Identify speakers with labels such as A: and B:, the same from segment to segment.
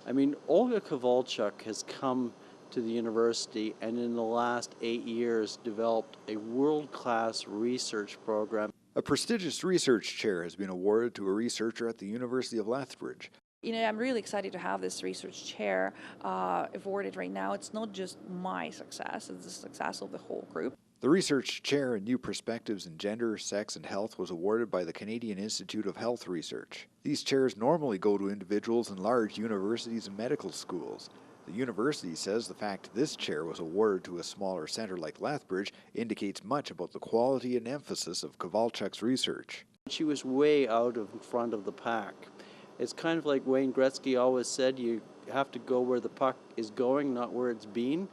A: I mean, Olga Kovalchuk has come to the university and in the last 8 years developed a world-class research program.
B: A prestigious research chair has been awarded to a researcher at the University of Lethbridge.
C: I'm really excited to have this research chair awarded right now. It's not just my success, it's the success of the whole group.
B: The research chair in New Perspectives in Gender, Sex and Health was awarded by the Canadian Institute of Health Research. These chairs normally go to individuals in large universities and medical schools. The university says the fact this chair was awarded to a smaller centre like Lethbridge indicates much about the quality and emphasis of Kovalchuk's research.
A: She was way out in front of the pack. It's kind of like Wayne Gretzky always said, you have to go where the puck is going, not where it's been.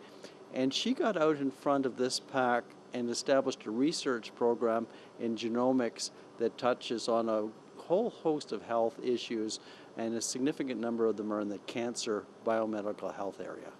A: And she got out in front of this pack and established a research program in genomics that touches on a whole host of health issues, and a significant number of them are in the cancer biomedical health area.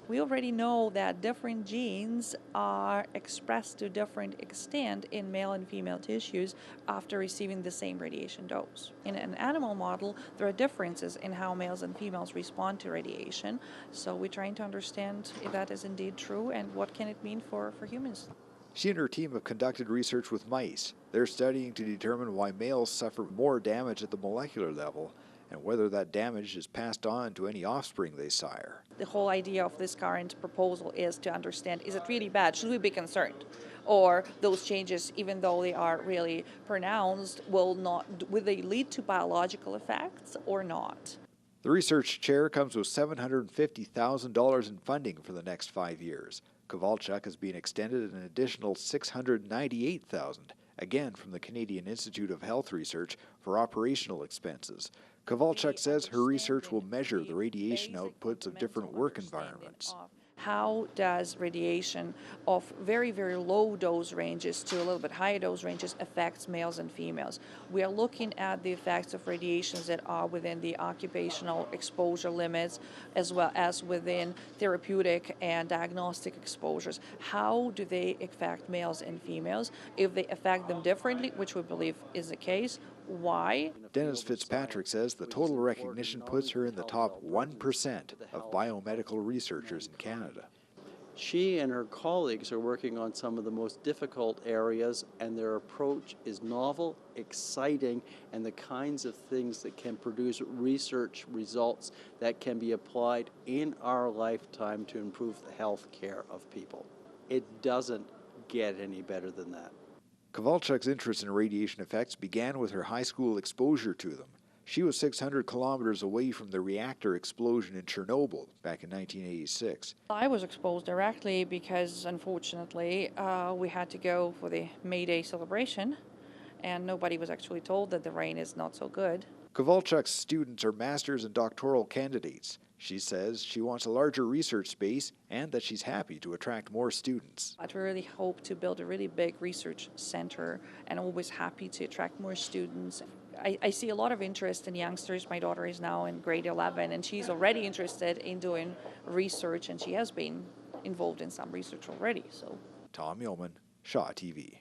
C: We already know that different genes are expressed to different extent in male and female tissues after receiving the same radiation dose. In an animal model, there are differences in how males and females respond to radiation, so we're trying to understand if that is indeed true and what can it mean for humans.
B: She and her team have conducted research with mice. They're studying to determine why males suffer more damage at the molecular level and whether that damage is passed on to any offspring they sire.
C: The whole idea of this current proposal is to understand, is it really bad? Should we be concerned? Or those changes, even though they are really pronounced, will they lead to biological effects or not?
B: The research chair comes with $750,000 in funding for the next 5 years. Kovalchuk has been extended an additional $698,000, again from the Canadian Institute of Health Research, for operational expenses. Kovalchuk says her research will measure the radiation outputs of different work environments.
C: How does radiation of very, very low dose ranges to a little bit higher dose ranges affect males and females? We are looking at the effects of radiations that are within the occupational exposure limits as well as within therapeutic and diagnostic exposures. How do they affect males and females? If they affect them differently, which we believe is the case, why?
B: Dennis Fitzpatrick says the total recognition puts her in the top 1% of biomedical researchers in Canada.
A: She and her colleagues are working on some of the most difficult areas, and their approach is novel, exciting, and the kinds of things that can produce research results that can be applied in our lifetime to improve the health care of people. It doesn't get any better than that.
B: Kovalchuk's interest in radiation effects began with her high school exposure to them. She was 600 kilometers away from the reactor explosion in Chernobyl back in 1986.
C: I was exposed directly because, unfortunately, we had to go for the May Day celebration, and nobody was actually told that the rain is not so good.
B: Kovalchuk's students are master's and doctoral candidates. She says she wants a larger research space and that she's happy to attract more students.
C: I really hope to build a really big research center, and always happy to attract more students. I see a lot of interest in youngsters. My daughter is now in grade 11, and she's already interested in doing research, and she has been involved in some research already.
B: Tom Yeoman, Shaw TV.